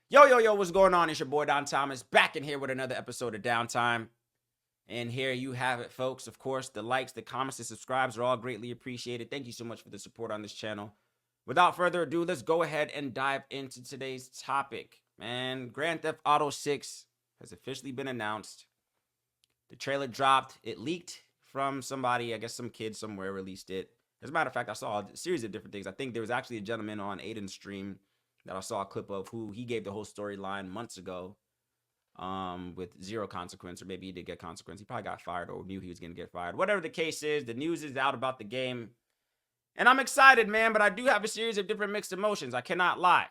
Yo, what's going on? It's your boy Don Thomas back in here with another episode of Downtime. And here you have it, folks. Of course, the likes, the comments, the subscribes are all greatly appreciated. Thank you so much for the support on this channel. Without further ado, let's go ahead and dive into today's topic. Man, Grand Theft Auto 6 has officially been announced. The trailer dropped. It leaked from somebody, I guess some kid somewhere released it. As a matter of fact, I saw a series of different things. I think there was actually a gentleman on Aiden's stream that I saw a clip of who he gave the whole storyline months ago with zero consequence, or maybe he did get consequence. He probably got fired or knew he was going to get fired. Whatever the case is, the news is out about the game. And I'm excited, man, but I do have a series of different mixed emotions. I cannot lie.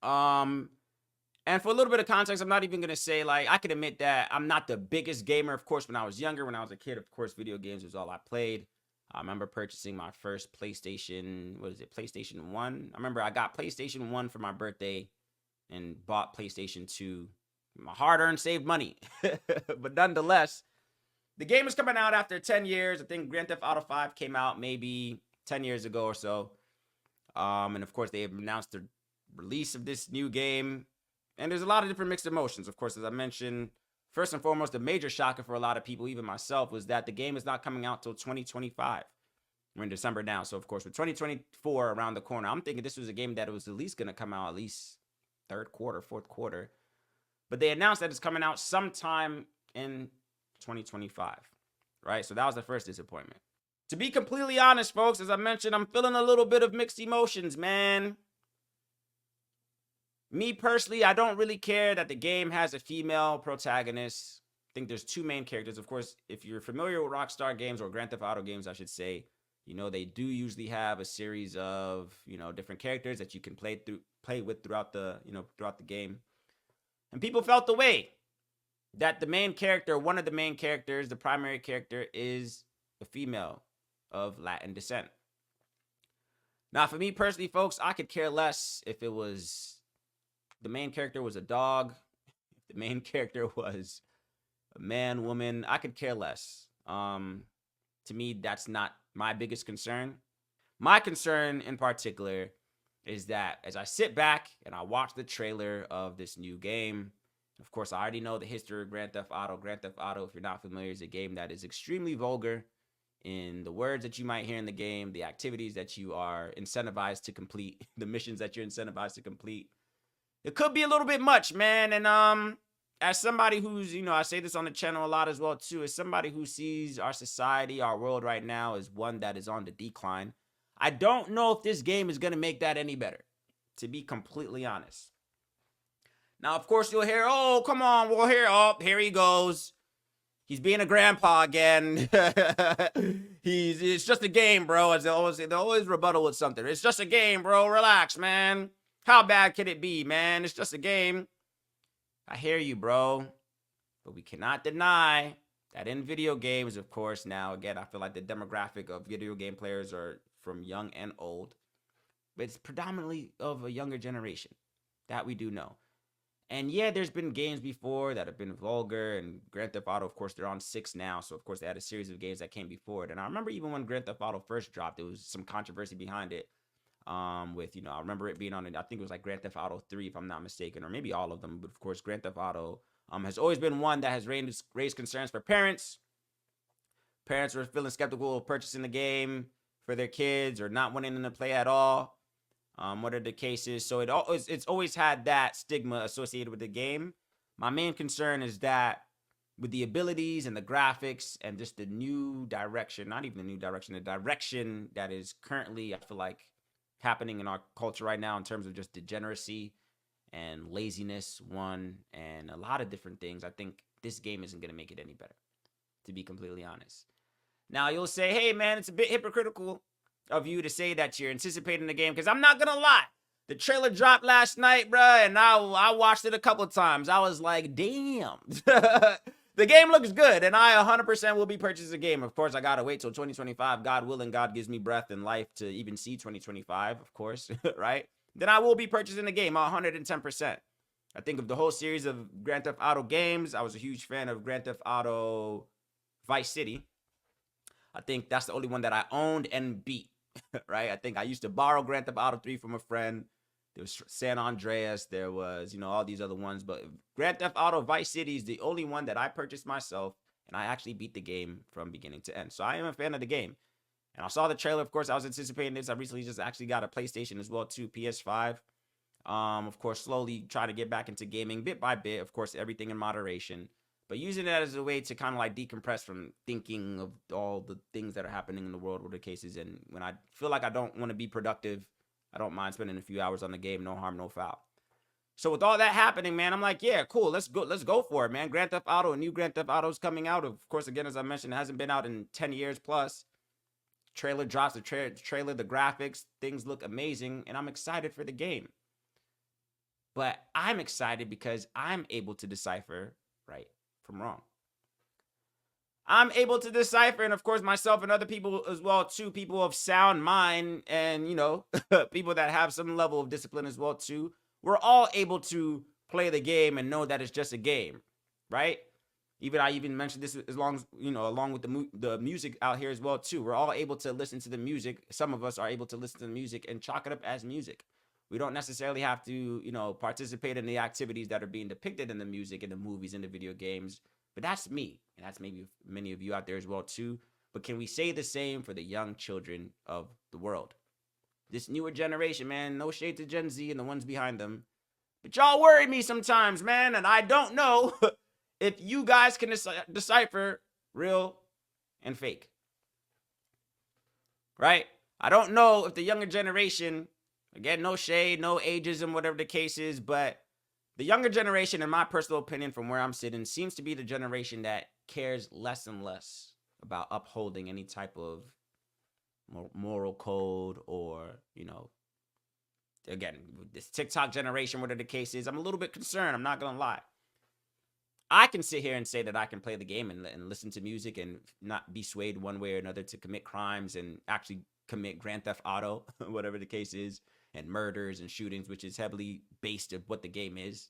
And for a little bit of context, I'm not even going to say, like, I can admit that I'm not the biggest gamer. Of course, when I was younger, when I was a kid, of course, video games was all I played. I remember purchasing my first PlayStation, PlayStation 1? I remember I got PlayStation 1 for my birthday and bought PlayStation 2. My hard-earned saved money. But nonetheless, the game is coming out after 10 years. I think Grand Theft Auto 5 came out maybe 10 years ago or so. And of course, they have announced the release of this new game. And there's a lot of different mixed emotions. Of course, as I mentioned, first and foremost, the major shocker for a lot of people, even myself, was that the game is not coming out till 2025. We're in December now. So, of course, with 2024 around the corner, I'm thinking this was a game that was at least going to come out at least third quarter, fourth quarter. But they announced that it's coming out sometime in 2025, right? So that was the first disappointment. To be completely honest, folks, as I mentioned, I'm feeling a little bit of mixed emotions, man. Me personally, I don't really care that the game has a female protagonist. I think there's two main characters. Of course, if you're familiar with Rockstar games or Grand Theft Auto games, I should say, you know, they do usually have a series of, different characters that you can play with throughout the game. And people felt the way that the main character, one of the main characters, the primary character, is a female of Latin descent. Now, for me personally, folks, I could care less if it was the main character was a dog, if the main character was a man, woman. I could care less. To me, that's not my biggest concern. My concern in particular is that as I sit back and I watch the trailer of this new game, of course, I already know the history of Grand Theft Auto. Grand Theft Auto, if you're not familiar, is a game that is extremely vulgar in the words that you might hear in the game, the activities that you are incentivized to complete, the missions that you're incentivized to complete. It could be a little bit much, man. And as somebody who's, I say this on the channel a lot as well too, as somebody who sees our society, our world right now as one that is on the decline, I don't know if this game is going to make that any better, to be completely honest. Now, of course, you'll hear, oh, come on, we'll hear, oh, here he goes. He's being a grandpa again. It's just a game, bro. As they always rebuttal with something. It's just a game, bro. Relax, man. How bad can it be, man? It's just a game. I hear you, bro. But we cannot deny that in video games, of course, now, again, I feel like the demographic of video game players are from young and old. But it's predominantly of a younger generation. That we do know. And yeah, there's been games before that have been vulgar, and Grand Theft Auto, of course, they're on 6 now. So, of course, they had a series of games that came before it. And I remember even when Grand Theft Auto first dropped, there was some controversy behind it. With, I remember it being on, I think it was like Grand Theft Auto 3, if I'm not mistaken, or maybe all of them. But of course, Grand Theft Auto has always been one that has raised concerns for parents. Parents were feeling skeptical of purchasing the game for their kids or not wanting them to play at all. What are the cases? So it's always had that stigma associated with the game. My main concern is that with the abilities and the graphics and just the new direction, not even the new direction, the direction that is currently, I feel like, happening in our culture right now in terms of just degeneracy and laziness, and a lot of different things. I think this game isn't going to make it any better, to be completely honest. Now, you'll say, hey, man, it's a bit hypocritical of you to say that you're anticipating the game, because I'm not going to lie. The trailer dropped last night, bruh, and I watched it a couple of times. I was like, damn. The game looks good, and I 100% will be purchasing the game. Of course, I got to wait till 2025. God willing, God gives me breath and life to even see 2025, of course, right? Then I will be purchasing the game 110%. I think of the whole series of Grand Theft Auto games, I was a huge fan of Grand Theft Auto Vice City. I think that's the only one that I owned and beat, right? I think I used to borrow Grand Theft Auto 3 from a friend. There was San Andreas. There was, all these other ones. But Grand Theft Auto Vice City is the only one that I purchased myself, and I actually beat the game from beginning to end. So I am a fan of the game. And I saw the trailer. Of course, I was anticipating this. I recently just actually got a PlayStation as well, too, PS5. Of course, slowly try to get back into gaming bit by bit. Of course, everything in moderation. But using that as a way to kind of like decompress from thinking of all the things that are happening in the world, whatever the case is. And when I feel like I don't want to be productive, I don't mind spending a few hours on the game. No harm, no foul. So with all that happening, man, I'm like, yeah, cool. Let's go for it, man. Grand Theft Auto, a new Grand Theft Auto is coming out. Of course, again, as I mentioned, it hasn't been out in 10 years plus. Trailer drops, the trailer, the graphics, things look amazing, and I'm excited for the game. But I'm excited because I'm able to decipher right from wrong. I'm able to decipher, and of course, myself and other people as well, too, people of sound mind and, people that have some level of discipline as well, too. We're all able to play the game and know that it's just a game, right? I even mentioned this along with the music out here as well, too. We're all able to listen to the music. Some of us are able to listen to the music and chalk it up as music. We don't necessarily have to, participate in the activities that are being depicted in the music, in the movies, in the video games. But that's me, and that's maybe many of you out there as well, too. But can we say the same for the young children of the world? This newer generation, man, no shade to Gen Z and the ones behind them. But y'all worry me sometimes, man, and I don't know if you guys can decipher real and fake. Right? I don't know if the younger generation, again, no shade, no ageism, whatever the case is, but the younger generation, in my personal opinion, from where I'm sitting, seems to be the generation that cares less and less about upholding any type of moral code or, again, this TikTok generation, whatever the case is. I'm a little bit concerned. I'm not going to lie. I can sit here and say that I can play the game and listen to music and not be swayed one way or another to commit crimes and actually commit Grand Theft Auto, whatever the case is, and murders and shootings, which is heavily based of what the game is.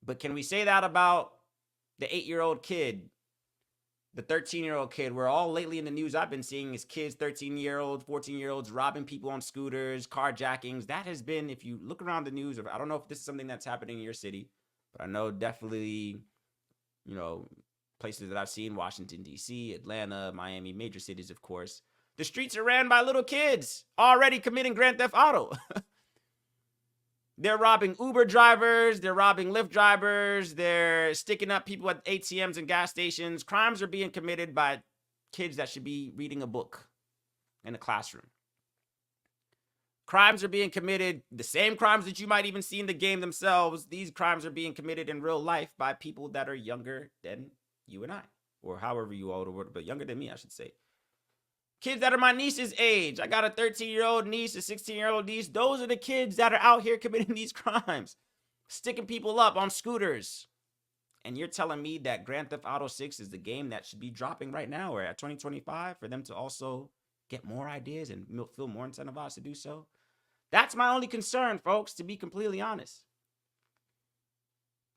But can we say that about the 8-year-old kid, the 13-year-old kid? Where all lately in the news I've been seeing is kids, 13-year-olds, 14-year-olds robbing people on scooters, carjackings. That has been, if you look around the news, I don't know if this is something that's happening in your city, but I know definitely, places that I've seen, Washington, D.C., Atlanta, Miami, major cities, of course. The streets are ran by little kids already committing Grand Theft Auto. They're robbing Uber drivers. They're robbing Lyft drivers. They're sticking up people at ATMs and gas stations. Crimes are being committed by kids that should be reading a book in a classroom. Crimes are being committed, the same crimes that you might even see in the game themselves. These crimes are being committed in real life by people that are younger than you and I, or however you all were, but younger than me, I should say. Kids that are my niece's age. I got a 13-year-old niece, a 16-year-old niece. Those are the kids that are out here committing these crimes, sticking people up on scooters. And you're telling me that Grand Theft Auto 6 is the game that should be dropping right now or at 2025 for them to also get more ideas and feel more incentivized to do so? That's my only concern, folks, to be completely honest.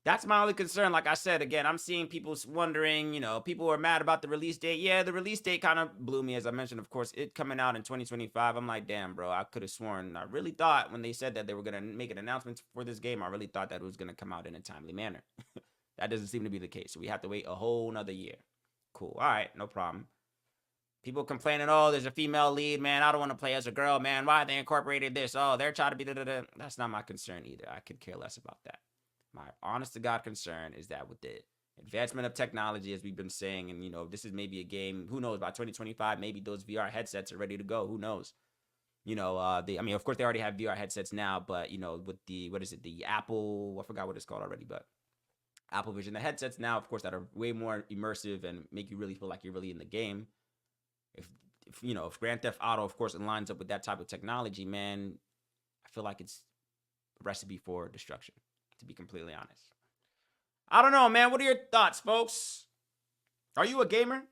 That's my only concern. Like I said, again, I'm seeing people wondering, people are mad about the release date. Yeah, the release date kind of blew me, as I mentioned, of course, it coming out in 2025. I'm like, damn, bro, I could have sworn. I really thought when they said that they were going to make an announcement for this game, I really thought that it was going to come out in a timely manner. That doesn't seem to be the case. So we have to wait a whole nother year. Cool. All right, no problem. People complaining, oh, there's a female lead, man. I don't want to play as a girl, man. Why they incorporated this? Oh, they're trying to be da-da-da. That's not my concern either. I could care less about that. My honest to God concern is that with the advancement of technology, as we've been saying, and, this is maybe a game, who knows, by 2025, maybe those VR headsets are ready to go. Who knows? Of course, they already have VR headsets now, but, with the Apple, I forgot what it's called already, but Apple Vision, the headsets now, of course, that are way more immersive and make you really feel like you're really in the game. If Grand Theft Auto, of course, it lines up with that type of technology, man, I feel like it's a recipe for destruction, to be completely honest. I don't know, man. What are your thoughts, folks? Are you a gamer?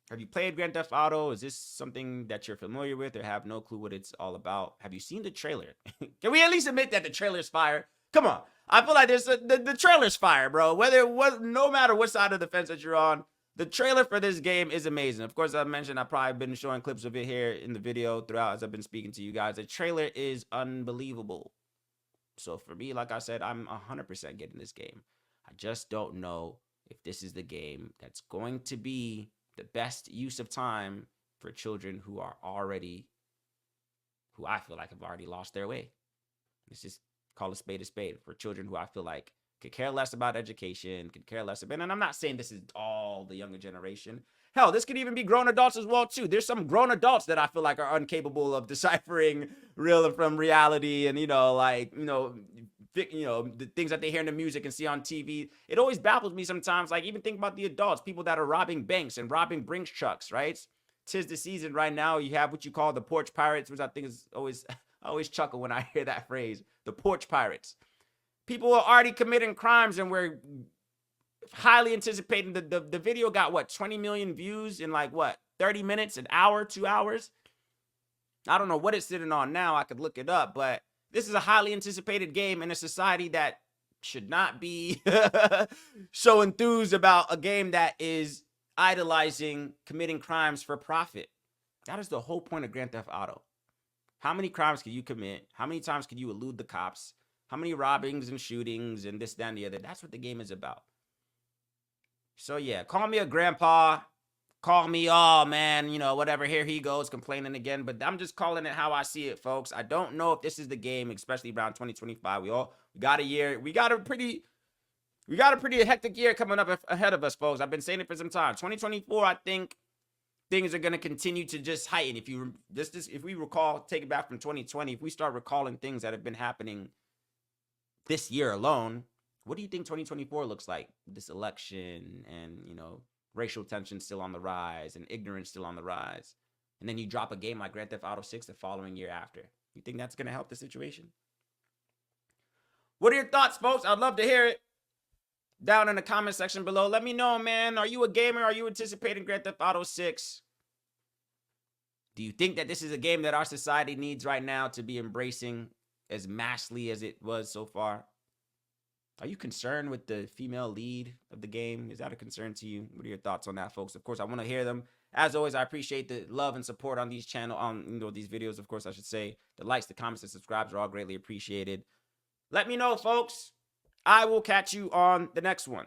Have you played Grand Theft Auto? Is this something that you're familiar with or have no clue what it's all about? Have you seen the trailer? Can we at least admit that the trailer's fire? Come on. I feel like the trailer's fire, bro. No matter what side of the fence that you're on, the trailer for this game is amazing. Of course, I mentioned I've probably been showing clips of it here in the video throughout as I've been speaking to you guys. The trailer is unbelievable. So for me, like I said, I'm 100% getting this game. I just don't know if this is the game that's going to be the best use of time for children who are already, who I feel like have already lost their way. Let's just call a spade for children who I feel like could care less about education, could care less about, and I'm not saying this is all the younger generation. Hell, this could even be grown adults as well too. There's some grown adults that I feel like are incapable of deciphering real from reality, and the things that they hear in the music and see on TV. It always baffles me sometimes. Like even think about the adults, people that are robbing banks and robbing Brinks trucks, right? Tis the season right now. You have what you call the porch pirates, which I think is always I always chuckle when I hear that phrase, the porch pirates. People are already committing crimes, and we're highly anticipating. The video got what, 20 million views in like what, 30 minutes, an hour, 2 hours? I don't know what it's sitting on now. I could look it up, but this is a highly anticipated game in a society that should not be so enthused about a game that is idolizing committing crimes for profit. That is the whole point of Grand Theft Auto. How many crimes can you commit? How many times can you elude the cops? How many robbings and shootings and this, that, and the other? That's what the game is about. So yeah, call me a grandpa. Call me, oh man, whatever. Here he goes complaining again. But I'm just calling it how I see it, folks. I don't know if this is the game, especially around 2025. We got a year. We got a pretty hectic year coming up ahead of us, folks. I've been saying it for some time. 2024, I think things are going to continue to just heighten. If we recall, take it back from 2020, if we start recalling things that have been happening this year alone, what do you think 2024 looks like? This election and, racial tension still on the rise and ignorance still on the rise. And then you drop a game like Grand Theft Auto 6 the following year after. You think that's going to help the situation? What are your thoughts, folks? I'd love to hear it down in the comment section below. Let me know, man. Are you a gamer? Are you anticipating Grand Theft Auto 6? Do you think that this is a game that our society needs right now to be embracing as massively as it was so far? Are you concerned with the female lead of the game? Is that a concern to you? What are your thoughts on that, folks? Of course, I want to hear them. As always, I appreciate the love and support on these these videos. Of course, I should say the likes, the comments, and subscribes are all greatly appreciated. Let me know, folks. I will catch you on the next one.